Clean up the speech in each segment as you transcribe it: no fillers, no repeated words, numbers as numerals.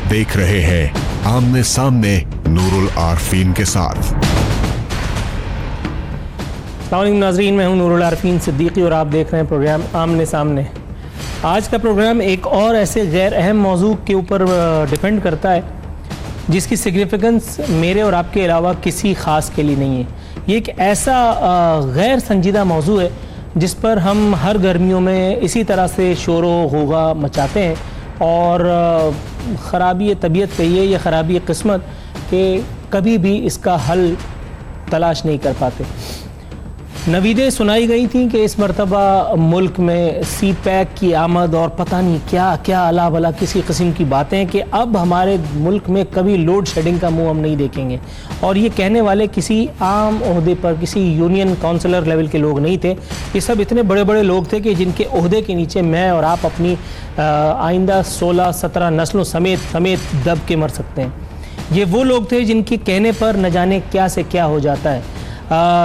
देख रहे हैं आमने सामने नूरुल आरफीन के साथ। अस्सलाम वालेकुम नाज़रीन, मैं हूं नूरुल आरफीन सिद्दीकी और आप देख रहे हैं प्रोग्राम आमने सामने। आज का प्रोग्राम एक और ऐसे गैर अहम मौजू के ऊपर डिपेंड करता है जिसकी सिग्निफिकेंस मेरे और आपके अलावा किसी ख़ास के लिए नहीं है। ये एक ऐसा गैर संजीदा मौजू है जिस पर हम हर गर्मियों में इसी तरह से शोरो होगा मचाते हैं और ख़राबी तबीयत कहिए या ख़राबी किस्मत के कभी भी इसका हल तलाश नहीं कर पाते। नवीदें सुनाई गई थी कि इस मरतबा मुल्क में सी पैक की आमद और पता नहीं क्या क्या अला भला किसी किस्म की बातें कि अब हमारे मुल्क में कभी लोड शेडिंग का मुंह हम नहीं देखेंगे। और ये कहने वाले किसी आम ओहदे पर किसी यूनियन काउंसलर लेवल के लोग नहीं थे, ये सब इतने बड़े बड़े लोग थे कि जिनके ओहदे के नीचे मैं और आप अपनी आइंदा 16-17 नस्लों समेत दब के मर सकते हैं। ये वो लोग थे जिनके कहने पर न जाने क्या से क्या हो जाता है।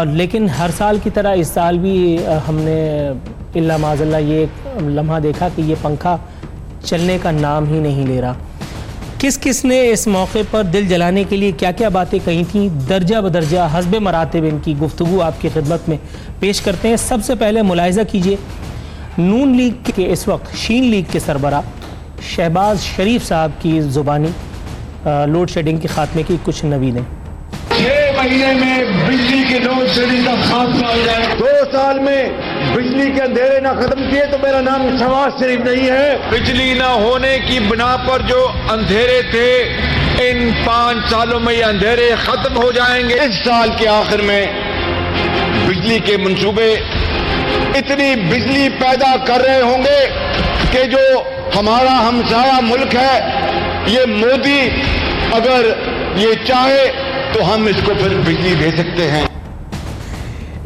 लेकिन हर साल की तरह इस साल भी हमने इल्ला माज़ल्ला ये लम्हा देखा कि ये पंखा चलने का नाम ही नहीं ले रहा। किस किस ने इस मौके पर दिल जलाने के लिए क्या क्या बातें कही थी, दर्जा बदर्जा हस्ब मरातिब इनकी गुफ्तगू आपकी खिदमत में पेश करते हैं। सबसे पहले मुलाहिज़ा कीजिए नून लीग के इस वक्त शीन लीग के सरबराह शहबाज शरीफ साहब की ज़ुबानी लोड शेडिंग के ख़ात्मे की कुछ नवीदें। 6 महीने में बिजली के लोड शेडिंग का खात्मा हो जाए। 2 साल में बिजली के अंधेरे ना खत्म किए तो मेरा नाम शहबाज शरीफ नहीं है। बिजली ना होने की बिना पर जो अंधेरे थे, इन 5 सालों में ये अंधेरे खत्म हो जाएंगे। इस साल के आखिर में बिजली के मंसूबे इतनी बिजली पैदा कर रहे होंगे कि जो हमारा हमसाया मुल्क है, ये मोदी अगर ये चाहे तो हम इसको फिर बिजली दे सकते हैं।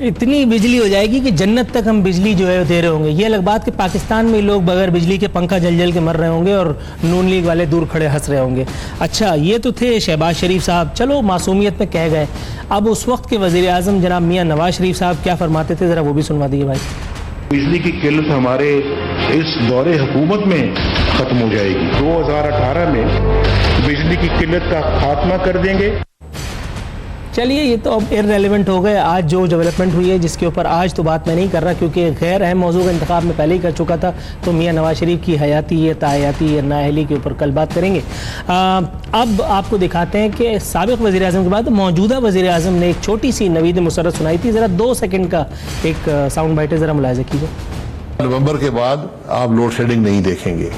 इतनी बिजली हो जाएगी कि जन्नत तक हम बिजली जो है दे रहे होंगे। ये अलग बात कि पाकिस्तान में लोग बगैर बिजली के पंखा जल जल के मर रहे होंगे और नून लीग वाले दूर खड़े हंस रहे होंगे। अच्छा, ये तो थे शहबाज शरीफ साहब, चलो मासूमियत में कह गए। अब उस वक्त के वज़ीर आज़म जनाब मियाँ नवाज शरीफ साहब क्या फरमाते थे, ज़रा वो भी सुनवा दिए भाई। बिजली की किल्लत हमारे इस दौरे हुकूमत में ख़त्म हो जाएगी। 2018 में बिजली की किल्लत का खात्मा कर देंगे। चलिए, ये तो अब इररेलेवेंट हो गए। आज जो डेवलपमेंट हुई है जिसके ऊपर आज तो बात मैं नहीं कर रहा क्योंकि गैर अहम मौजू का इंतखाब में पहले ही कर चुका था, तो मियाँ नवाज शरीफ की हयाती या तायाती या नाअहली के ऊपर कल बात करेंगे। अब आपको दिखाते हैं कि साबिक़ वज़ीर आज़म के बाद मौजूदा वज़ीर आज़म ने एक छोटी सी नवीद मुसर्रत सुनाई थी। ज़रा 2 सेकंड का एक साउंड बाइट है, ज़रा मुलाहिज़ा कीजिए। नवंबर के बाद आप लोड शेडिंग नहीं देखेंगे।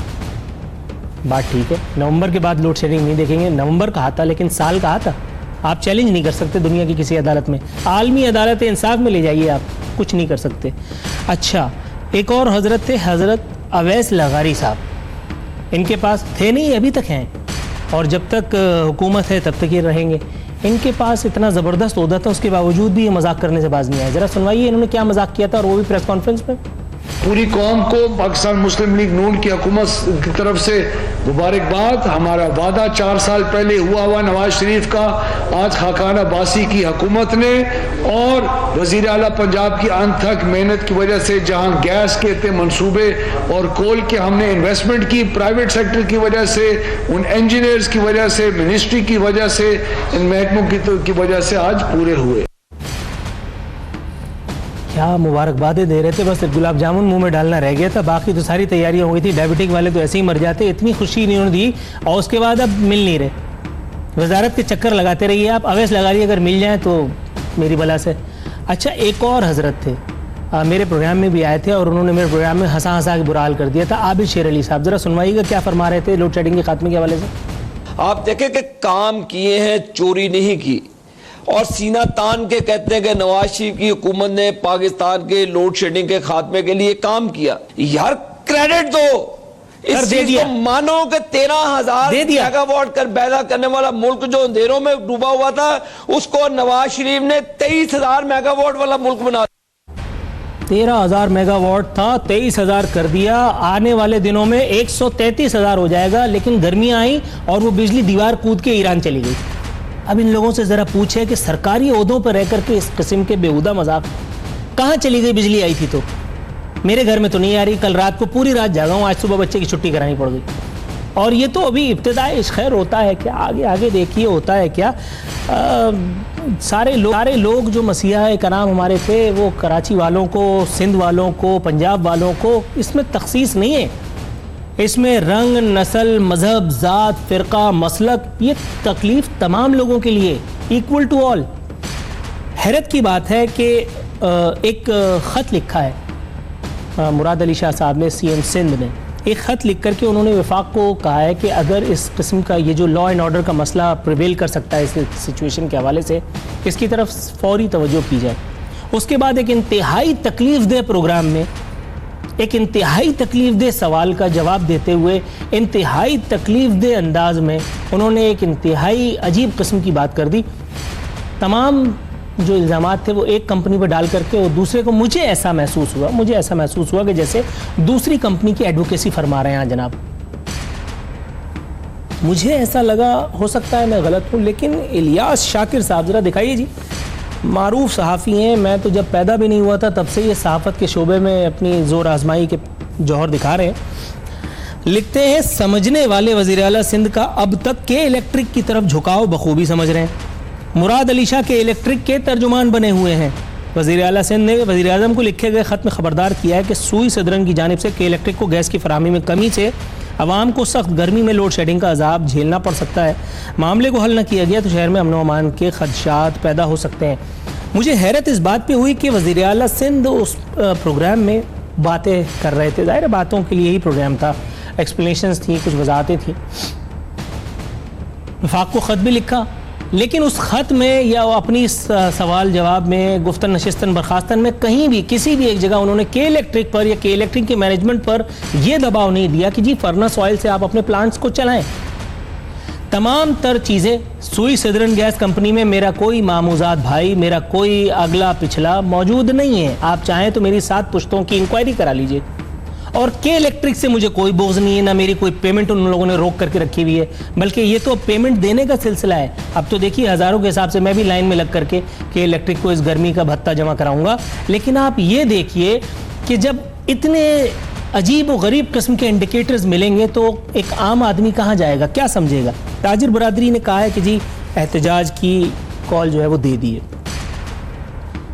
बात ठीक है, नवंबर के बाद लोड शेडिंग नहीं देखेंगे। नवंबर कहा था लेकिन साल कहा था। आप चैलेंज नहीं कर सकते दुनिया की किसी अदालत में, आलमी अदालत इंसाफ में ले जाइए, आप कुछ नहीं कर सकते। अच्छा, एक और हज़रत थे, हज़रत अवैस लगारी साहब। इनके पास थे नहीं, अभी तक हैं और जब तक हुकूमत है तब तक ये रहेंगे। इनके पास इतना ज़बरदस्त ओहदा था, उसके बावजूद भी ये मजाक करने से बाज नहीं आए। ज़रा सुनवाइए इन्होंने क्या मजाक किया था और वो भी प्रेस कॉन्फ्रेंस में। पूरी कौम को पाकिस्तान मुस्लिम लीग नून की हुकूमत की तरफ से मुबारकबाद। हमारा वादा 4 साल पहले हुआ नवाज शरीफ का, आज खाकाना बासी की हुकूमत ने और वजीर आला पंजाब की अनथक मेहनत की वजह से जहां गैस के थे मंसूबे और कोल के हमने इन्वेस्टमेंट की, प्राइवेट सेक्टर की वजह से, उन इंजीनियर्स की वजह से, मिनिस्ट्री की वजह से, इन महकमों की वजह से आज पूरे हुए। क्या मुबारकबादें दे रहे थे, बस गुलाब जामुन मुंह में डालना रह गया था, बाकी तो सारी तैयारियां हो गई थी। डायबिटिक वाले तो ऐसे ही मर जाते, इतनी खुशी इन्होंने दी और उसके बाद अब मिल नहीं रहे। वजारत के चक्कर लगाते रहिए आप, अवैस लगा रही, अगर मिल जाए तो मेरी बला से। अच्छा, एक और हजरत थे, मेरे प्रोग्राम में भी आए थे और उन्होंने मेरे प्रोग्राम में हंसा हंसा के बुरा हाल कर दिया था। आबिद शेर अली साहब, जरा सुनवाइएगा क्या फरमा रहे थे लोड शेडिंग के खात्मे के हवाले से। आप देखें कि काम किए हैं, चोरी नहीं की, और सीना तान के कहते हैं कि नवाज शरीफ की हुकूमत ने पाकिस्तान के लोड शेडिंग के खात्मे के लिए काम किया। यार क्रेडिट दो, इस चीज को मानो कि 13,000 मेगावाट कर पैदा करने वाला मुल्क जो अंधेरों में डूबा हुआ था, उसको नवाज शरीफ ने 23,000 मेगावाट वाला मुल्क बना 13,000 मेगावाट था, 23,000 कर दिया। आने वाले दिनों में 133,000 हो जाएगा। लेकिन गर्मियां आई और वो बिजली दीवार कूद के ईरान चली गई। अब इन लोगों से जरा पूछे कि सरकारी ओहदों पर रह करके इस किस्म के बेहुदा मजाक, कहाँ चली गई? बिजली आई थी तो मेरे घर में तो नहीं आ रही। कल रात को पूरी रात जागा हूँ, आज सुबह बच्चे की छुट्टी करानी पड़ गई। اور یہ تو ابھی ابتدائی خیر ہوتا ہے کیا، آگے دیکھیے ہوتا ہے کیا. سارے لوگ جو مسیحا کرام ہمارے تھے وہ کراچی والوں کو، سندھ والوں کو، پنجاب والوں کو اس میں تخصیص نہیں ہے. اس میں رنگ، نسل، مذہب، ذات، فرقہ، مسلک، یہ تکلیف تمام لوگوں کے لیے، ایکول ٹو آل. حیرت کی بات ہے کہ ایک خط لکھا ہے مراد علی شاہ صاحب نے، سی ایم سندھ نے ایک خط لکھ کر کے انہوں نے وفاق کو کہا ہے کہ اگر اس قسم کا یہ جو لا اینڈ آرڈر کا مسئلہ پریویل کر سکتا ہے اس سچویشن کے حوالے سے، اس کی طرف فوری توجہ کی جائے. اس کے بعد ایک انتہائی تکلیف دہ پروگرام میں ایک انتہائی تکلیف دہ سوال کا جواب دیتے ہوئے انتہائی تکلیف دہ انداز میں انہوں نے ایک انتہائی عجیب قسم کی بات کر دی. تمام جو الزامات تھے وہ ایک کمپنی پہ ڈال کر کے وہ دوسرے کو، مجھے ایسا محسوس ہوا کہ جیسے دوسری کمپنی کی ایڈوکیسی فرما رہے ہیں جناب. مجھے ایسا لگا، ہو سکتا ہے میں غلط ہوں، لیکن الیاس شاکر صاحب ذرا دکھائیے جی، معروف صحافی ہیں، میں تو جب پیدا بھی نہیں ہوا تھا تب سے یہ صحافت کے شعبے میں اپنی زور آزمائی کے جوہر دکھا رہے ہیں. لکھتے ہیں سمجھنے والے وزیر اعلیٰ سندھ کا اب تک کے الیکٹرک کی طرف جھکاؤ بخوبی سمجھ رہے ہیں. مراد علی شاہ کے الیکٹرک کے ترجمان بنے ہوئے ہیں. وزیر اعلیٰ سندھ نے وزیر اعظم کو لکھے گئے خط میں خبردار کیا ہے کہ سوئی صدرن کی جانب سے کے الیکٹرک کو گیس کی فراہمی میں کمی سے عوام کو سخت گرمی میں لوڈ شیڈنگ کا عذاب جھیلنا پڑ سکتا ہے. معاملے کو حل نہ کیا گیا تو شہر میں امن و امان کے خدشات پیدا ہو سکتے ہیں. مجھے حیرت اس بات پہ ہوئی کہ وزیر اعلیٰ سندھ اس پروگرام میں باتیں کر رہے تھے. ظاہر باتوں کے لیے ہی پروگرام تھا، ایکسپلینیشنز تھیں، کچھ وضاحتیں تھیں. وفاق کو خط بھی لکھا، لیکن اس خط میں یا اپنی سوال جواب میں گفتن نشستن برخاستن میں کہیں بھی کسی بھی ایک جگہ انہوں نے کے الیکٹرک پر یا کے الیکٹرک کے مینجمنٹ پر یہ دباؤ نہیں دیا کہ جی فرنس آئل سے آپ اپنے پلانٹس کو چلائیں. تمام تر چیزیں سوئی صدرن گیس کمپنی میں میرا کوئی ماموزاد بھائی، میرا کوئی اگلا پچھلا موجود نہیں ہے. آپ چاہیں تو میری 7 پشتوں کی انکوائری کرا لیجئے. اور کے الیکٹرک سے مجھے کوئی بغض نہیں ہے، نہ میری کوئی پیمنٹ ان لوگوں نے روک کر کے رکھی ہوئی ہے، بلکہ یہ تو پیمنٹ دینے کا سلسلہ ہے. اب تو دیکھیے ہزاروں کے حساب سے میں بھی لائن میں لگ کر کے کہ الیکٹرک کو اس گرمی کا بھتہ جمع کراؤں گا. لیکن آپ یہ دیکھیے کہ جب اتنے عجیب و غریب قسم کے انڈیکیٹرز ملیں گے تو ایک عام آدمی کہاں جائے گا، کیا سمجھے گا. تاجر برادری نے کہا ہے کہ جی احتجاج کی کال جو ہے وہ دے دی ہے.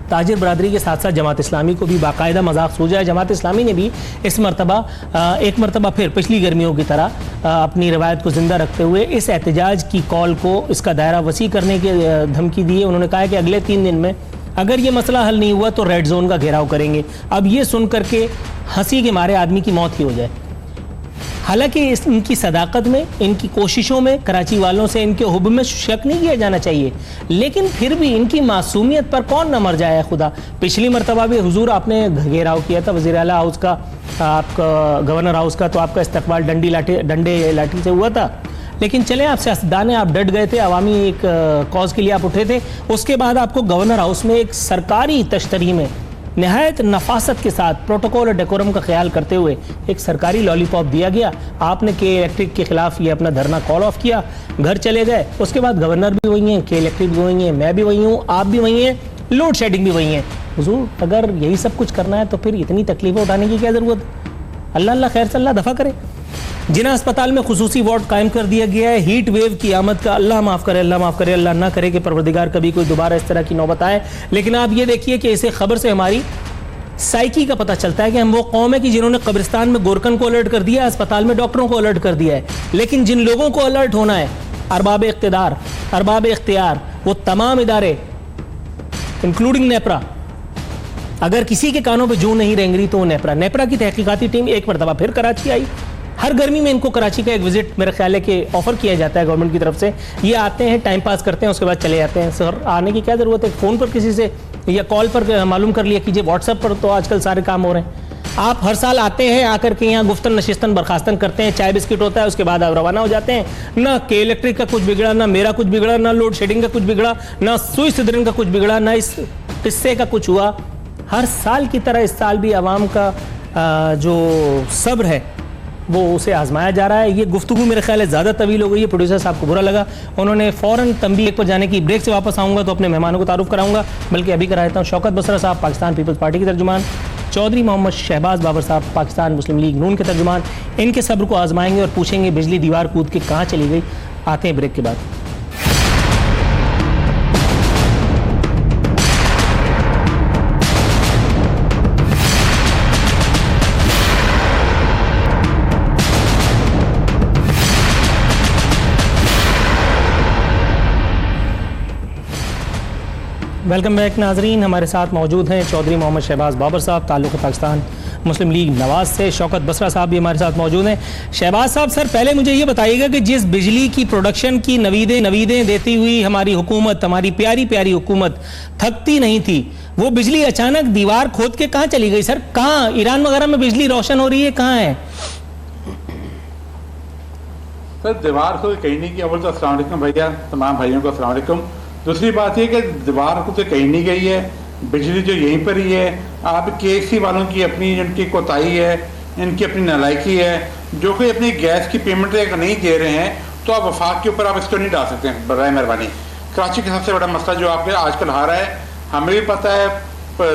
تاجر برادری کے ساتھ ساتھ جماعت اسلامی کو بھی باقاعدہ مذاق سوچا ہے. جماعت اسلامی نے بھی اس مرتبہ ایک مرتبہ پھر پچھلی گرمیوں کی طرح اپنی روایت کو زندہ رکھتے ہوئے اس احتجاج کی کال کو، اس کا دائرہ وسیع کرنے کی دھمکی دی ہے. انہوں نے کہا ہے کہ اگلے 3 دن میں اگر یہ مسئلہ حل نہیں ہوا تو ریڈ زون کا گھیراؤ کریں گے. اب یہ سن کر کے ہنسی کے مارے آدمی کی موت ہی ہو جائے. حالانکہ ان کی صداقت میں، ان کی کوششوں میں، کراچی والوں سے ان کے حب میں شک نہیں کیا جانا چاہیے، لیکن پھر بھی ان کی معصومیت پر کون نہ مر جائے خدا. پچھلی مرتبہ بھی حضور آپ نے گھیراؤ کیا تھا وزیر اعلیٰ ہاؤس کا، آپ کا گورنر ہاؤس کا، تو آپ کا استقبال ڈنڈے لاٹھی سے ہوا تھا. لیکن چلیں آپ سیاستدان ہیں، آپ ڈٹ گئے تھے، عوامی ایک کاز کے لیے آپ اٹھے تھے. اس کے بعد آپ کو گورنر ہاؤس میں ایک سرکاری تشتری میں نہایت نفاست کے ساتھ پروٹوکول اور ڈیکورم کا خیال کرتے ہوئے ایک سرکاری لالی پاپ دیا گیا. آپ نے کے الیکٹرک کے خلاف یہ اپنا دھرنا کال آف کیا، گھر چلے گئے. اس کے بعد گورنر بھی وہی ہیں، کے الیکٹرک بھی وہی ہیں، میں بھی وہی ہوں، آپ بھی وہی ہیں، لوڈ شیڈنگ بھی وہی ہیں. حضور اگر یہی سب کچھ کرنا ہے تو پھر اتنی تکلیفیں اٹھانے کی کیا ضرورت ہے. اللہ خیر سے اللہ دفع کرے. جناح اسپتال میں خصوصی وارڈ قائم کر دیا گیا ہے. ہیٹ ویو کی آمد کا اللہ معاف کرے، اللہ معاف کرے، اللہ نہ کرے کہ پروردگار کبھی کوئی دوبارہ اس طرح کی نوبت آئے. لیکن آپ یہ دیکھیے کہ اسے خبر سے ہماری سائیکی کا پتہ چلتا ہے کہ ہم وہ قوم ہے کہ جنہوں نے قبرستان میں گورکن کو الرٹ کر دیا ہے، اسپتال میں ڈاکٹروں کو الرٹ کر دیا ہے. لیکن جن لوگوں کو الرٹ ہونا ہے، ارباب اقتدار، ارباب اختیار، وہ تمام ادارے انکلوڈنگ نیپرا، اگر کسی کے کانوں پہ جو نہیں رینگ رہی تو وہ نیپرا کی تحقیقاتی ٹیم ایک مرتبہ پھر کراچی آئی. ہر گرمی میں ان کو کراچی کا ایک وزٹ میرا خیال ہے کہ آفر کیا جاتا ہے گورنمنٹ کی طرف سے. یہ آتے ہیں، ٹائم پاس کرتے ہیں، اس کے بعد چلے جاتے ہیں. سر آنے کی کیا ضرورت ہے؟ فون پر کسی سے یا کال پر معلوم کر لیا کیجیے. واٹس ایپ پر تو آج کل سارے کام ہو رہے ہیں. آپ ہر سال آتے ہیں، آ کر کے یہاں گفتن نشستن برخاستن کرتے ہیں، چائے بسکٹ ہوتا ہے، اس کے بعد آپ روانہ ہو جاتے ہیں. نہ کے الیکٹرک کا کچھ بگڑا، نہ میرا کچھ بگڑا، نہ لوڈ شیڈنگ کا کچھ بگڑا، نہ سوئی صدرن کا کچھ بگڑا، نہ اس قصے کا کچھ ہوا. ہر سال کی طرح اس سال بھی عوام کا جو صبر ہے وہ اسے آزمایا جا رہا ہے. یہ گفتگو میرے خیال ہے زیادہ طویل ہو گئی ہے. پروڈیوسر صاحب کو برا لگا، انہوں نے فوراً تنبیہ پر جانے کی. بریک سے واپس آؤں گا تو اپنے مہمانوں کو تعارف کراؤں گا، بلکہ ابھی کراتا ہوں. شوکت بسرا صاحب، پاکستان پیپلز پارٹی کے ترجمان. चौधरी मोहम्मद शहबाज बाबर साहब पाकिस्तान मुस्लिम लीग नून के तर्जुमान, इनके सब्र को आजमाएंगे और पूछेंगे बिजली दीवार कूद के कहाँ चली गई। आते हैं ब्रेक के बाद। वेलकम बैक नाजरीन, हमारे साथ मौजूद हैं चौधरी मोहम्मद शहबाज बाबर साहब, ताल्लुक़ पाकिस्तान मुस्लिम लीग नवाज से। शौकत बसरा साहब भी हमारे साथ मौजूद हैं। शहबाज साहब, सर पहले मुझे ये बताइएगा कि जिस बिजली की प्रोडक्शन की नवीदें देती हुई हमारी हुकूमत, हमारी प्यारी प्यारी हुकूमत थकती नहीं थी, वो बिजली अचानक दीवार खोद के कहाँ चली गई सर? कहाँ ईरान वगैरह में बिजली रोशन हो रही है, कहाँ है सर? दीवार को कहीं नहीं की। अव्वल तो अस्सलाम वालेकुम भैया, तमाम भाइयों को अस्सलाम वालेकुम। दूसरी बात ये कि दीवार को तो कहीं नहीं गई है, बिजली जो यहीं पर ही है। आप KSC वालों की अपनी इनकी कोताही है, इनकी अपनी नालायकी है, जो कि अपनी गैस की पेमेंट अगर नहीं दे रहे हैं तो आप वफाक के ऊपर आप इसको नहीं डाल सकते हैं, बराए मेहरबानी। कराची का सबसे बड़ा मसला जो आपके आजकल आ रहा है, हमें भी पता है,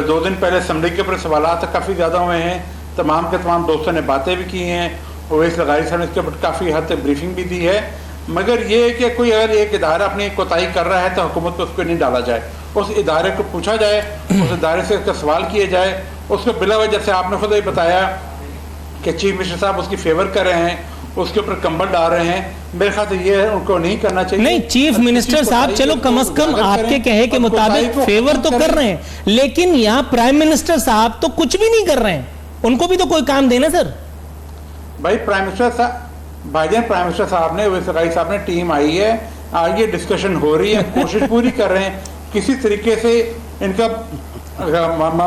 2 दिन पहले असम्बली के ऊपर सवाल काफ़ी ज़्यादा हुए हैं, तमाम के तमाम दोस्तों ने बातें भी की हैं, ओवैस लगारी साहब ने इसके ऊपर काफ़ी हद तक ब्रीफिंग भी दी है। मगर ये है कि कोई अगर एक इदारा अपनी कोताही कर रहा है तो हुकूमत को उसको नहीं डाला जाए, उस इदारे को पूछा जाए, उस इदारे से उसका सवाल किए जाए, उसको बिला वजह, जैसे आपने खुद ही बताया कि चीफ मिनिस्टर साहब उसकी फेवर कर रहे हैं, उसके ऊपर कंबल डाल रहे हैं, मेरे ख्याल से ये उनको नहीं करना चाहिए। नहीं, चीफ मिनिस्टर साहब चलो कम से कम आपके कहे के मुताबिक फेवर तो कर रहे हैं, लेकिन यहाँ प्राइम मिनिस्टर साहब तो कुछ भी नहीं कर रहे हैं, उनको भी तो कोई काम देना सर। भाई प्राइम मिनिस्टर साहब ने, ओवैस लगारी साहब ने, टीम आई है, आज ये डिस्कशन हो रही है, कोशिश पूरी कर रहे हैं किसी तरीके से इनका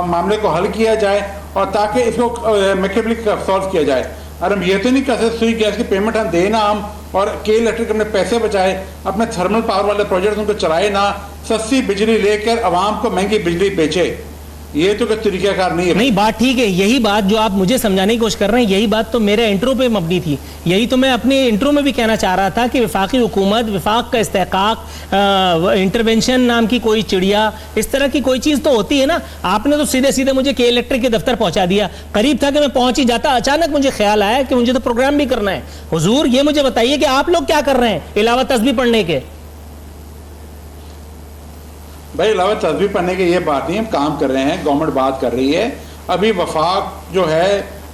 मामले को हल किया जाए और ताकि इसको मैकेबली सॉल्व किया जाए। और हम ये तो नहीं कह सकते सुई गैस की पेमेंट हम देना हम और के इलेक्ट्रिक अपने पैसे बचाए, अपने थर्मल पावर वाले प्रोजेक्ट उनको चलाए ना, सस्ती बिजली लेकर आवाम को महंगी बिजली बेचे, ये तो कोई तरीकाकार नहीं है। नहीं, बात ठीक है, यही बात जो आप मुझे समझाने की कोशिश कर रहे हैं, यही बात तो मेरे इंट्रो पे मबनी थी, यही तो मैं अपने इंट्रो में भी कहना चाह रहा था कि वफाकी हुकूमत, वफाक का इस्तेहकाक, इंटरवेंशन नाम की कोई चिड़िया, इस तरह की कोई चीज़ तो होती है ना। आपने तो सीधे सीधे मुझे के इलेक्ट्रिक के दफ्तर पहुंचा दिया, करीब था कि मैं पहुंच ही जाता, अचानक मुझे ख्याल आया कि मुझे तो प्रोग्राम भी करना है। हुजूर ये मुझे बताइए कि आप लोग क्या कर रहे हैं अलावा तस्बीह पढ़ने के? भाई अलावा तस्बीह पढ़ने की ये बात नहीं, हम काम कर रहे हैं, गवर्नमेंट बात कर रही है, अभी वफाक जो है,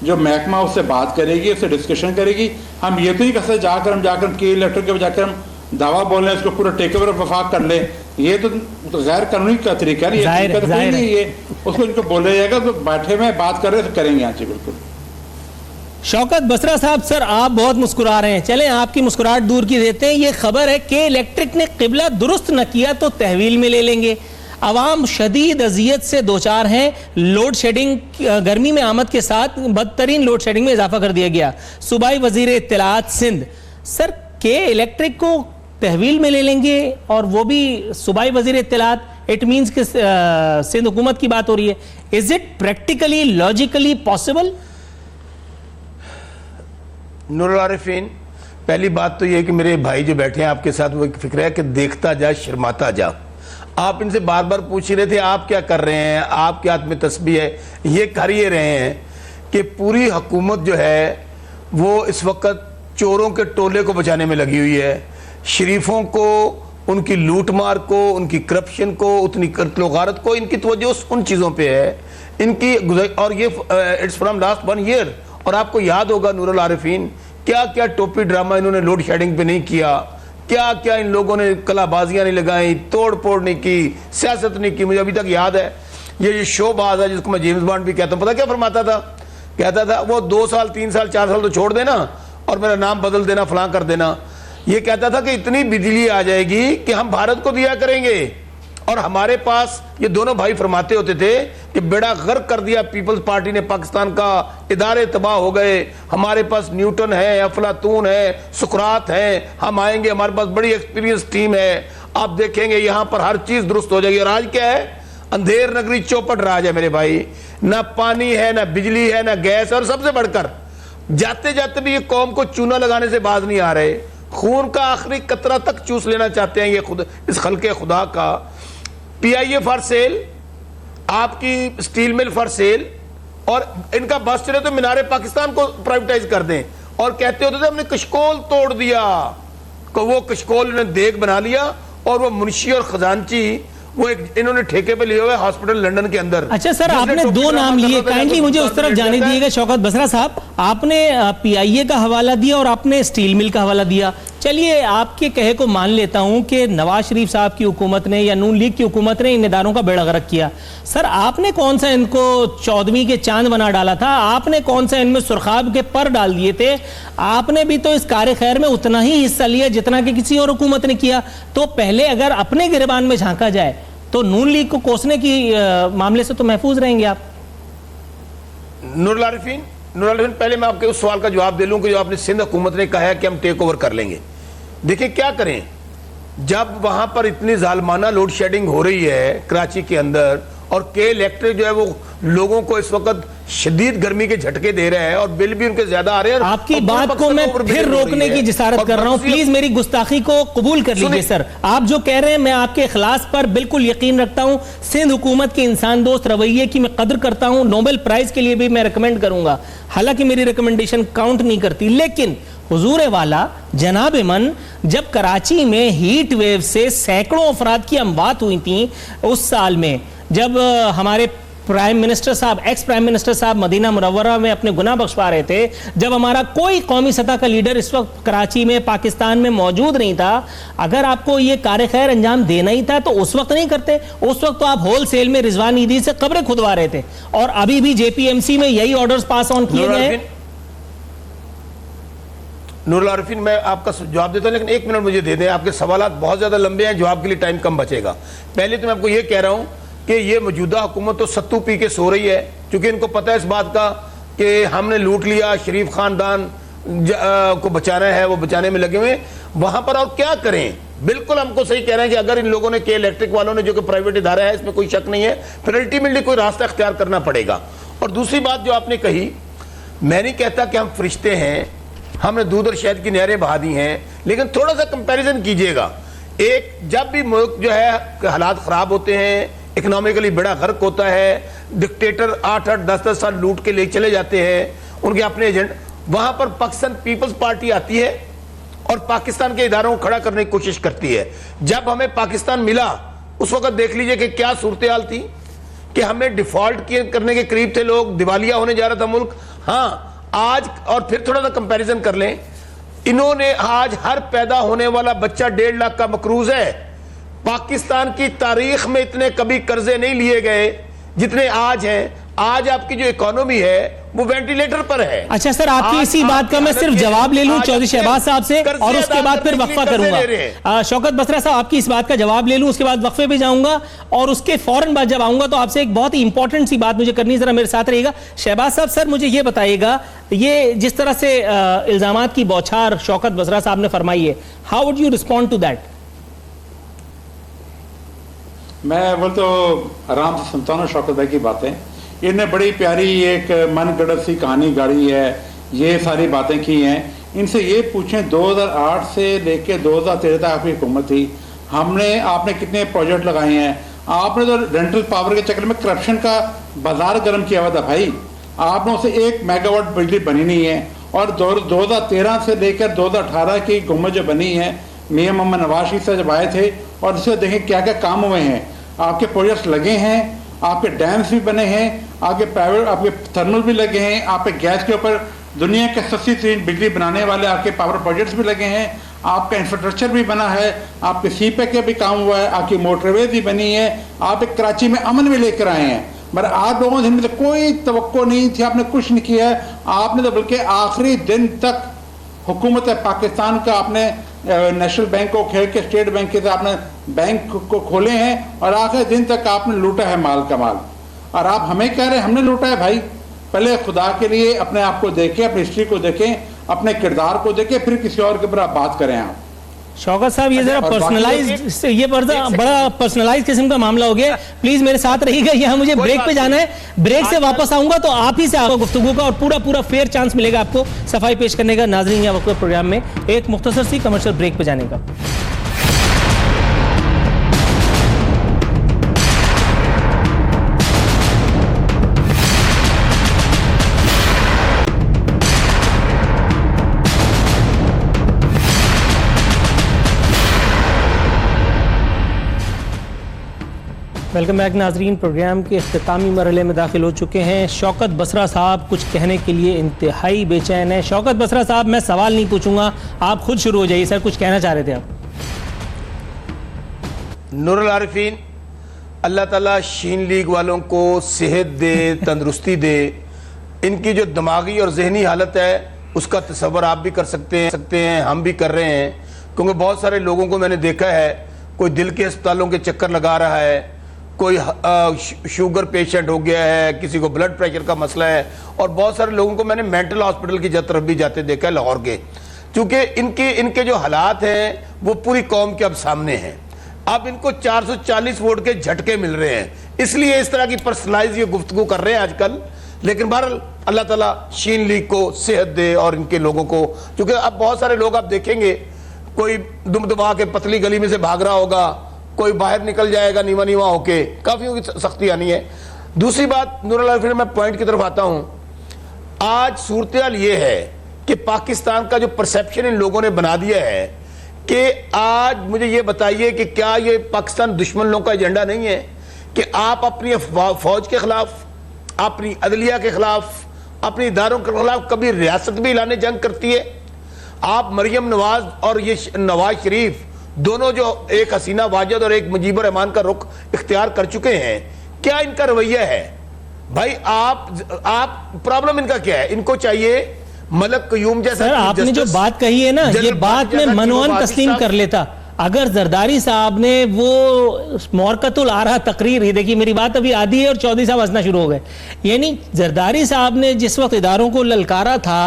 जो महकमा उससे बात करेगी, उससे डिस्कशन करेगी। हम ये तो नहीं कर सकते जाकर के इलेक्ट्रिक के जाकर हम दावा बोल रहे हैं उसको पूरा टेक ओवर वफाक कर ले, ये तो गैर कानूनी का तरीका है, ये नहीं, ये उसको इनको बोला जाएगा तो बैठे में बात कर रहे तो करेंगे। हाँ जी बिल्कुल। शौकत बसरा साहब, सर आप बहुत मुस्कुरा रहे हैं, चलें आपकी मुस्कुराहट दूर की देते हैं। ये खबर है कि इलेक्ट्रिक ने किबला दुरुस्त न किया तो तहवील में ले लेंगे। अवाम शदीद अजियत से दो चार हैं, लोड शेडिंग, गर्मी में आमद के साथ बदतरीन लोड शेडिंग में इजाफा कर दिया गया। सूबाई वजीर इत्तलात सिंध, सर के इलेक्ट्रिक को तहवील में ले लेंगे और वो भी सूबाई वजीर इत्तलात, इट मीन्स कि सिंध हुकूमत की बात हो रही है। Is it practically logically possible? Noorul Arifeen, पहली बात तो ये कि मेरे भाई जो बैठे हैं आपके साथ, वो एक फिक्र है कि देखता जा शर्माता जा। आप इनसे बार बार पूछ ही रहे थे आप क्या कर रहे हैं, आपके हाथ में तस्बीह है, ये कर ये रहे हैं कि पूरी हुकूमत जो है वो इस वक्त चोरों के टोले को बचाने में लगी हुई है, शरीफों को, उनकी लूट मार को, उनकी करप्शन को, उतनी कत्लो गारत को, इनकी तवज्जो उन चीज़ों पे है इनकी, और ये इट्स फ्रॉम लास्ट 1 ईयर। और आपको याद होगा नूरुल आरिफीन, क्या क्या टोपी ड्रामा इन्होंने लोड शेडिंग पे नहीं किया, क्या क्या इन लोगों ने कलाबाजियां नहीं लगाई, तोड़ फोड़ नहीं की, सियासत नहीं की। मुझे अभी तक याद है ये शोबाज है जिसको मैं जेम्स बॉन्ड भी कहता हूँ, पता क्या फरमाता था? कहता था वो 2 साल 3 साल 4 साल तो छोड़ देना और मेरा नाम बदल देना, फलां कर देना। ये कहता था कि इतनी बिजली आ जाएगी कि हम भारत को दिया करेंगे। और हमारे पास ये दोनों भाई फरमाते होते थे कि बेड़ा गर्क कर दिया पीपल्स पार्टी ने पाकिस्तान का, इदारे तबाह हो गए, हमारे पास न्यूटन है, अफलातून है, सुकरात है, हम आएंगे, हमारे पास बड़ी एक्सपीरियंस टीम है, आप देखेंगे यहाँ पर हर चीज दुरुस्त हो जाएगी। और आज क्या है? अंधेर नगरी चौपट राज है मेरे भाई, ना पानी है, ना बिजली है, ना गैस, और सबसे बढ़कर जाते जाते भी ये कौम को चूना लगाने से बाज नहीं आ रहे, खून का आखिरी कतरा तक चूस लेना चाहते हैं ये खुद, इस खल्के खुदा का। PIA फॉर सेल, आपकी स्टील मिल फॉर सेल, اور ان کا بس چلے تو مینار پاکستان کو پرائیویٹائز کر دیں، اور کہتے ہوتے تھے ہم نے کشکول توڑ دیا، کہ وہ کشکول نے دیگ بنا لیا، اور وہ منشی اور خزانچی وہ انہوں نے ٹھیکے پہ لیے ہوئے ہاسپٹل لنڈن کے اندر۔ اچھا سر، آپ نے دو نام لیے، کائنڈلی مجھے اس طرف جانے دیے گا شوکت بسرا صاحب، آپ نے پی آئی اے کا حوالہ دیا اور آپ نے سٹیل مل کا حوالہ دیا۔ چلیے آپ کے کہے کو مان لیتا ہوں کہ نواز شریف صاحب کی حکومت نے یا نون لیگ کی حکومت نے ان اداروں کا بیڑا غرق کیا۔ سر آپ نے کون سا ان کو 14ویں کے چاند بنا ڈالا تھا؟ آپ نے کون سا ان میں سرخاب کے پر ڈال دیے تھے؟ آپ نے بھی تو اس کار خیر میں اتنا ہی حصہ لیا جتنا کہ کسی اور حکومت نے کیا۔ تو پہلے اگر اپنے گریبان میں جھانکا جائے تو نون لیگ کو کوسنے کی معاملے سے تو محفوظ رہیں گے آپ۔ نور العارفین پہلے میں آپ کے اس سوال کا جواب دے لوں کہ جو آپ نے سندھ حکومت نے کہا ہے کہ ہم ٹیک اوور کر لیں گے۔ دیکھیں کیا کریں، جب وہاں پر اتنی ظالمانہ لوڈ شیڈنگ ہو رہی ہے کراچی کے اندر، اور کے الیکٹرک جو ہے وہ لوگوں کو اس وقت شدید گرمی کے جھٹکے دے رہے ہیں اور بل بھی ان کے زیادہ آ رہے ہیں۔ آپ کی بات کو میں پھر روکنے کی جسارت کر رہا ہوں، پلیز میری گستاخی کو قبول کر لیجئے سر۔ آپ جو کہہ رہے ہیں میں آپ کے اخلاص پر بالکل یقین رکھتا ہوں، سندھ حکومت کے انسان دوست رویے کی میں قدر کرتا ہوں، نوبل پرائز کے لیے بھی میں ریکمینڈ کروں گا، حالانکہ میری ریکمنڈیشن کاؤنٹ نہیں کرتی، لیکن حضور والا جناب من جب کراچی میں ہیٹ ویو سے سینکڑوں افراد کی اموات ہوئی تھیں اس سال میں، جب ہمارے پرائم منسٹر صاحب ایکس پرائم منسٹر صاحب مدینہ منورہ میں اپنے گناہ بخشوا رہے تھے، جب ہمارا کوئی قومی سطح کا لیڈر اس وقت کراچی میں پاکستان میں موجود نہیں تھا، اگر آپ کو یہ کار خیر انجام دینا ہی تھا تو اس وقت نہیں کرتے؟ اس وقت تو آپ ہول سیل میں رضوان عیدی سے قبریں کھدوا رہے تھے، اور ابھی بھی جے پی ایم سی میں یہی آرڈرز پاس آن کیے گئے۔ نور العارفین میں آپ کا جواب دیتا ہوں، لیکن 1 منٹ مجھے دے دیں، آپ کے سوالات بہت زیادہ لمبے ہیں، جواب کے لیے ٹائم کم بچے گا۔ پہلے تو میں آپ کو یہ کہہ رہا ہوں کہ یہ موجودہ حکومت تو ستو پی کے سو رہی ہے، کیونکہ ان کو پتہ ہے اس بات کا کہ ہم نے لوٹ لیا، شریف خاندان کو بچانا ہے، وہ بچانے میں لگے ہوئے وہاں پر، اور کیا کریں؟ بالکل ہم کو صحیح کہہ رہے ہیں کہ اگر ان لوگوں نے کے الیکٹرک والوں نے، جو کہ پرائیویٹ ادارہ ہے، اس میں کوئی شک نہیں ہے، پھر الٹیمیٹلی کوئی راستہ اختیار کرنا پڑے گا۔ اور دوسری بات جو آپ نے کہی، میں نہیں کہتا کہ ہم فرشتے ہیں، ہم نے دودھ اور شہد کی نہریں بہا دی ہیں، لیکن تھوڑا سا کمپیریزن کیجئے گا۔ ایک جب بھی ملک جو ہے حالات خراب ہوتے ہیں، اکنامکلی بڑا غرق ہوتا ہے، ڈکٹیٹر 8-8 10-10 سال لوٹ کے لے چلے جاتے ہیں ان کے اپنے ایجنٹ، وہاں پر پاکستان پیپلز پارٹی آتی ہے اور پاکستان کے اداروں کو کھڑا کرنے کی کوشش کرتی ہے۔ جب ہمیں پاکستان ملا اس وقت دیکھ لیجئے کہ کیا صورتحال تھی، کہ ہمیں ڈیفالٹ کرنے کے قریب تھے لوگ، دیوالیہ ہونے جا رہا تھا ملک۔ ہاں آج، اور پھر تھوڑا سا کمپیریزن کر لیں، انہوں نے آج ہر پیدا ہونے والا بچہ 1.5 لاکھ کا مقروض ہے۔ پاکستان کی تاریخ میں اتنے کبھی قرضے نہیں لیے گئے جتنے آج ہیں۔ آج آپ کی جو اکانومی ہے وہ وینٹیلیٹر پر ہے۔ اچھا سر، آپ کی اسی بات کا میں صرف جواب لے لوں چودھری شہباز صاحب سے، اور اس کے بعد پھر وقفہ کروں گا۔ شوکت بسرا صاحب، آپ کی اس بات کا جواب لے لوں، اس کے بعد وقفے پہ جاؤں گا، اور اس کے فوراً بعد جب آؤں گا تو آپ سے ایک بہت ہی امپورٹنٹ سی بات مجھے کرنی ہے، ذرا میرے ساتھ رہیے گا۔ شہباز صاحب، سر مجھے یہ بتائیے گا، یہ جس طرح سے الزامات کی بوچھار شوکت بسرا صاحب نے فرمائی ہے، how would you respond to that? میں بول تو آرام سے سنتا ہوں شوکت بھائی کی باتیں، انہیں بڑی پیاری ایک من گڑت سی کہانی گاڑی ہے، یہ ساری باتیں کی ہیں۔ ان سے یہ پوچھیں 2008 سے لے کے 2013 تک آپ کی حکومت تھی، آپ نے کتنے پروجیکٹ لگائے ہیں؟ آپ نے تو رینٹل پاور کے چکر میں کرپشن کا بازار گرم کیا ہوا تھا بھائی، آپ نے اسے 1 میگا واٹ بجلی بنی نہیں ہے، اور 2013 سے لے کر 2018 کی حکومت جو بنی ہے، میاں محمد نواز شریف سے جب آئے تھے، اور اس سے دیکھیں کیا کیا کام ہوئے ہیں۔ آپ کے پروجیکٹس لگے ہیں، آپ کے ڈیمز بھی بنے ہیں، آپ کے پرائیویٹ، آپ کے تھرمل بھی لگے ہیں، آپ کے گیس کے اوپر دنیا کے سستی ترین بجلی بنانے والے آپ کے پاور پروجیکٹس بھی لگے ہیں، آپ کا انفراسٹرکچر بھی بنا ہے، آپ کے سی پے کے بھی کام ہوا ہے، آپ کی موٹر وے بھی بنی ہے، آپ ایک کراچی میں امن بھی لے کر آئے ہیں۔ مگر آپ لوگوں سے کوئی توقع نہیں تھی، آپ نے کچھ نہیں کیا ہے، آپ نے تو بلکہ آخری دن تک حکومت پاکستان کا آپ نے نیشنل بینک کو کھیل کے اسٹیٹ بینک کے آپ نے بینک کو کھولے ہیں، اور آخری دن تک آپ نے لوٹا ہے مال کا مال، اور آپ ہمیں کہہ رہے ہیں ہم نے لوٹا ہے۔ بھائی پہلے خدا کے لیے اپنے آپ کو دیکھیں، اپنی ہسٹری کو دیکھیں، اپنے کردار کو دیکھیں، پھر کسی اور کے اوپر آپ بات کریں۔ آپ شوکت صاحب، یہ ذرا پرسنلائز، یہ بڑا پرسنلائز قسم کا معاملہ ہو گیا، پلیز میرے ساتھ رہیے گا، یہاں مجھے بریک پہ جانا ہے، بریک سے واپس آؤں گا تو آپ ہی سے آپ کو گفتگو کا اور پورا فیئر چانس ملے گا آپ کو صفائی پیش کرنے کا۔ ناظرین، یا وقت پروگرام میں ایک مختصر سی کمرشل بریک پہ جانے کا۔ वेलकम बैक नाजरीन, प्रोग्राम के इख्तितामी मरहले में दाखिल हो चुके हैं। शौकत बसरा साहब कुछ कहने के लिए इंतहाई बेचैन है। शौकत बसरा साहब, मैं सवाल नहीं पूछूंगा, आप खुद शुरू हो जाइए। सर, कुछ कहना चाह रहे थे आप? नूरुल आरिफीन, अल्लाह ताला शीन लीग वालों को सेहत दे, तंदुरुस्ती दे। इनकी जो दिमागी और जहनी हालत है उसका तसव्वुर आप भी कर सकते हैं, हम भी कर रहे हैं, क्योंकि बहुत सारे लोगों को मैंने देखा है, कोई दिल के अस्पतालों के चक्कर लगा रहा है, कोई शुगर पेशेंट हो गया है, किसी को ब्लड प्रेशर का मसला है, और बहुत सारे लोगों को मैंने मेंटल हॉस्पिटल की तरफ भी जाते देखा है लाहौर के। क्योंकि इनके जो हालात हैं वो पूरी कौम के अब सामने हैं। अब इनको 440 वोट के झटके मिल रहे हैं, इसलिए इस तरह की पर्सनलाइज ये गुफ्तगू कर रहे हैं आजकल। लेकिन बहरहाल अल्लाह ताला शीन लीग को सेहत दे और इनके लोगों को, क्योंकि अब बहुत सारे लोग आप देखेंगे, कोई दुम दबा के पतली गली में से भाग रहा होगा, कोई बाहर निकल जाएगा नीवा नीवा होके, काफी सख्ती आनी है। दूसरी बात नूरुल आरिफीन, मैं पॉइंट की तरफ आता हूं। आज सूरत ये है कि पाकिस्तान का जो परसेप्शन इन लोगों ने बना दिया है कि आज मुझे ये बताइए कि क्या ये पाकिस्तान दुश्मन लोगों का एजेंडा नहीं है कि आप अपनी फौज के खिलाफ, अपनी अदलिया के खिलाफ, अपने इदारों के खिलाफ कभी रियासत भी ऐलान जंग करती है। आप मरियम नवाज और ये नवाज शरीफ दोनों जो एक हसीना वाजिद और एक मुजीबुर रहमान का रुख इख्तियार कर चुके हैं, क्या इनका रवैया है? भाई आप प्रॉब्लम इनका क्या है? इनको चाहिए मलक कयूम जैसा। सर, आपने जो बात कही है ना, ये बात में मनोहन तस्लीम कर लेता। अगर जरदारी साहब ने वो मौरकतुल आरा तकरीर ही देखी, मेरी बात अभी आधी है और चौधरी साहब हंसना शुरू हो गए। यानी जरदारी साहब ने जिस वक्त इदारों को ललकारा था,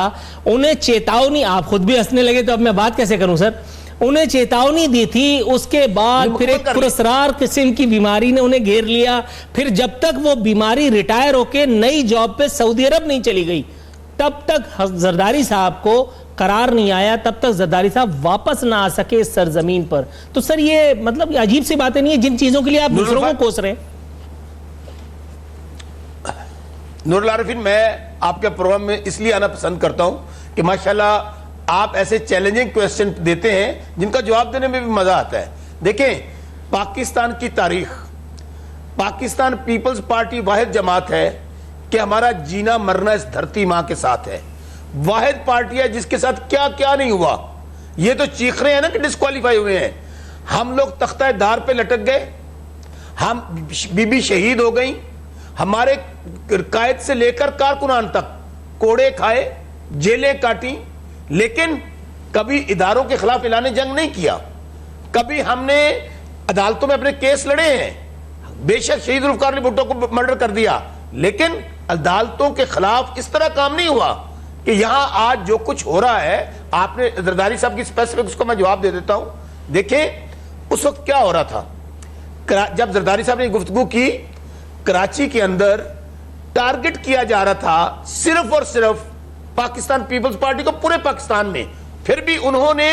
उन्हें चेतावनी, आप खुद भी हंसने लगे तो अब मैं बात कैसे करूं सर, उन्हें चेतावनी दी थी। उसके बाद फिर एक पुरस्कार किस्म की बीमारी ने उन्हें घेर लिया। फिर जब तक वो बीमारी रिटायर होके नई जॉब पे सऊदी अरब नहीं चली गई, तब तक जरदारी साहब को करार नहीं आया, तब तक जरदारी साहब वापस ना आ सके इस सरजमीन पर। तो सर, ये मतलब अजीब सी बातें नहीं है जिन चीजों के लिए आप दूसरों को कोस रहे हैं? नूरुल आरिफीन, मैं आपके प्रोग्राम में इसलिए आना पसंद करता हूं कि माशाल्लाह आप ऐसे चैलेंजिंग क्वेश्चन देते हैं जिनका जवाब देने में भी मजा आता है। देखें, पाकिस्तान की तारीख, पाकिस्तान पीपल्स पार्टी वाहिद जमात है कि हमारा जीना मरना इस धरती मां के साथ है। वाहिद पार्टी है जिसके साथ क्या क्या नहीं हुआ। ये तो चीख रहे हैं ना कि डिस्क्वालीफाई हुए हैं। हम लोग तख्ता दार पे लटक गए, हम बीबी शहीद हो गई, हमारे कायद से लेकर कारकुनान तक कोड़े खाए, जेलें काटी, लेकिन कभी इदारों के खिलाफ ऐलान जंग नहीं किया। कभी हमने अदालतों में अपने केस लड़े हैं। बेशक शहीद जुल्फ़िकार अली भुट्टो को मर्डर कर दिया, लेकिन अदालतों के खिलाफ इस तरह काम नहीं हुआ कि यहां आज जो कुछ हो रहा है। आपने जरदारी साहब की स्पेसिफिक, उसको मैं जवाब दे देता हूं। देखें, उस वक्त क्या हो रहा था जब जरदारी साहब ने गुफ्तगू की, कराची के अंदर टारगेट किया जा रहा था सिर्फ और सिर्फ पाकिस्तान पीपल्स पार्टी को पूरे पाकिस्तान में। फिर भी उन्होंने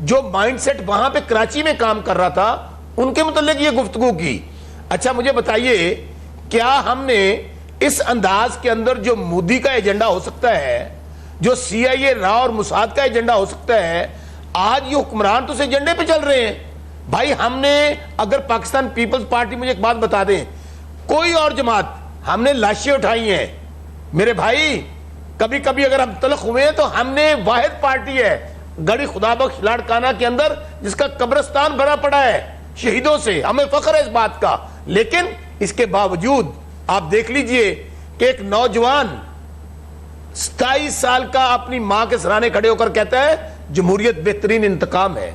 जो माइंडसेट वहां पे कराची में काम कर रहा था, उनके मुतालिक ये गुफ्तगू की। अच्छा, मुझे बताइए, क्या हमने इस अंदाज के अंदर जो मोदी का एजेंडा हो सकता है, जो CIA रा और मुसाद का एजेंडा हो सकता है, आज ये हुक्मरान तो उस एजेंडे पे चल रहे हैं। भाई, हमने अगर पाकिस्तान पीपल्स पार्टी, मुझे एक बात बता दें, कोई और जमात, हमने लाशें उठाई हैं मेरे भाई। कभी कभी अगर हम तलख हुए हैं तो हमने वाहिद पार्टी है गड़ी खुदाबख्श लाड़काना के अंदर जिसका कब्रिस्तान भरा पड़ा है शहीदों से, हमें फख्र है इस बात का। लेकिन इसके बावजूद आप देख लीजिए कि एक नौजवान 27 साल का अपनी मां के सराहने खड़े होकर कहता है जमहूरियत बेहतरीन इंतकाम है।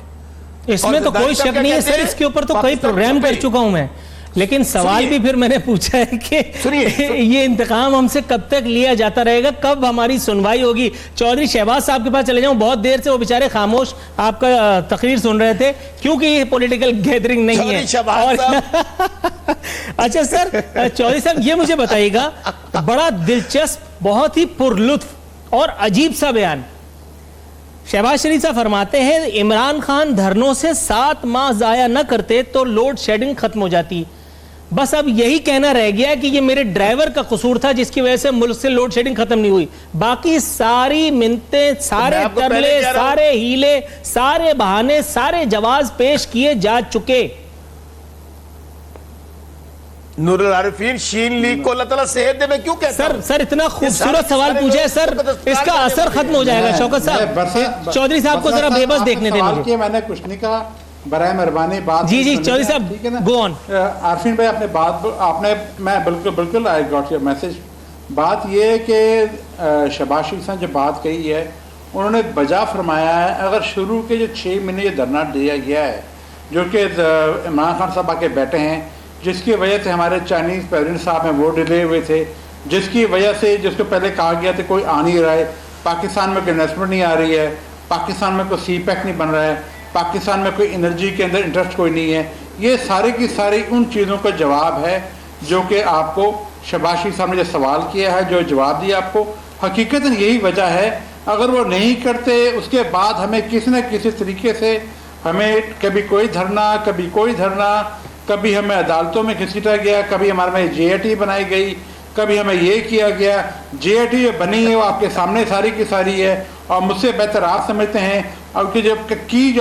इसमें तो कोई शक नहीं है सर, इसके ऊपर तो कई प्रोग्राम कर चुका हूं मैं। लेकिन सवाल भी फिर मैंने पूछा है कि ये इंतकाम हमसे कब तक लिया जाता रहेगा, कब हमारी सुनवाई होगी? चौधरी शहबाज साहब के पास चले जाऊं, बहुत देर से वो बेचारे खामोश आपका तकरीर सुन रहे थे, क्योंकि ये पॉलिटिकल गैदरिंग नहीं है। और अच्छा सर, चौधरी साहब ये मुझे बताइएगा, बड़ा दिलचस्प, बहुत ही पुरलुत्फ और अजीब सा बयान शहबाज शरीफ साहब फरमाते हैं, इमरान खान धरनों से 7 माह जाया न करते तो लोड शेडिंग खत्म हो जाती। बस अब यही कहना रह गया कि ये मेरे ड्राइवर का कसूर था जिसकी वजह से मुल्क से लोड शेडिंग खत्म नहीं हुई। बाकी सारी मिन्नतें, सारे तरले, सारे हीले, सारे बहाने, सारे जवाब पेश किए जा चुके। نور العارفین شین لیگ کو اللہ تعالیٰ صحت دے، میں کیوں کہتا ہوں؟ سر اتنا خوبصورت سوال پوچھا ہے سر، اس کا اثر ختم ہو جائے گا. شوکت صاحب، چودھری صاحب کو ذرا بے بس دیکھنے دیں مجھے. میں نے کچھ نہیں کہا، برائے مہربانی بات. جی چودھری صاحب گو آن. عارفین بھائی اپنے بات آپ نے، میں بالکل آئی گاٹ یور میسج. بات یہ ہے کہ شہباز شریف صاحب جو بات کہی ہے انہوں نے بجا فرمایا ہے. اگر شروع کے جو 6 مہینے یہ دھرنا دیا گیا ہے جو کہ عمران خان صاحب آ کے بیٹھے ہیں، جس کی وجہ سے ہمارے چائنیز پریزیڈنٹ صاحب ہیں وہ ڈیلے ہوئے تھے، جس کی وجہ سے جس کو پہلے کہا گیا تھا کوئی آ نہیں رہا ہے، پاکستان میں کوئی انویسٹمنٹ نہیں آ رہی ہے، پاکستان میں کوئی سی پیک نہیں بن رہا ہے، پاکستان میں کوئی انرجی کے اندر انٹرسٹ کوئی نہیں ہے. یہ ساری کی ساری ان چیزوں کا جواب ہے جو کہ آپ کو شہباز شریف صاحب نے جو سوال کیا ہے، جو جواب دیا آپ کو. حقیقت یہی وجہ ہے. اگر وہ نہیں کرتے اس کے بعد ہمیں کسی نہ کسی طریقے سے ہمیں کبھی کوئی دھرنا، کبھی کوئی دھرنا، کبھی ہمیں عدالتوں میں گھسیٹا گیا، کبھی ہمارے میں جے اے ٹی بنائی گئی، کبھی ہمیں یہ کیا گیا. جے اے ٹی جو بنی ہے وہ آپ کے سامنے ساری کی ساری ہے اور مجھ سے بہتر آپ سمجھتے ہیں. اور کہ جو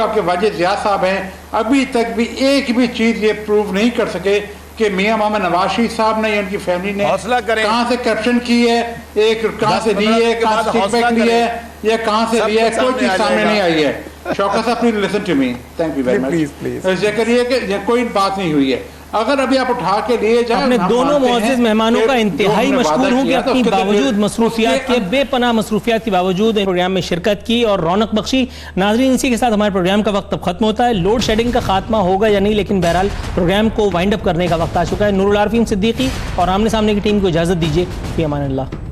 آپ کے واجد ضیاء صاحب ہیں ابھی تک بھی ایک بھی چیز یہ پروو نہیں کر سکے کہ میاں محمد نواز شریف صاحب نے یا ان کی فیملی نے کہاں سے کرپشن کی ہے، ایک کہاں سے لی ہے، کہاں سے کک بیک لی ہے، یا کہاں سے لیا ہے، کوئی چیز سامنے نہیں آئی ہے. شوکت صاحب please listen to me, thank you very much. ذکر یہ کہ کوئی بات نہیں ہوئی ہے. اگر ابھی آپ اٹھا کے لیے جائیں، اپنے دونوں معزز مہمانوں کا انتہائی مشکور ہوں کہ اپنی باوجود مصروفیات کے، بے پناہ مصروفیات کے باوجود پروگرام میں شرکت کی اور رونق بخشی. ناظرین اسی کے ساتھ ہمارے پروگرام کا وقت اب ختم ہوتا ہے. لوڈ شیڈنگ کا خاتمہ ہوگا یا نہیں، لیکن بہرحال پروگرام کو وائنڈ اپ کرنے کا وقت آ چکا ہے. نور العارفین صدیقی اور آمنے سامنے کی ٹیم کو اجازت دیجیے. فی امان اللہ.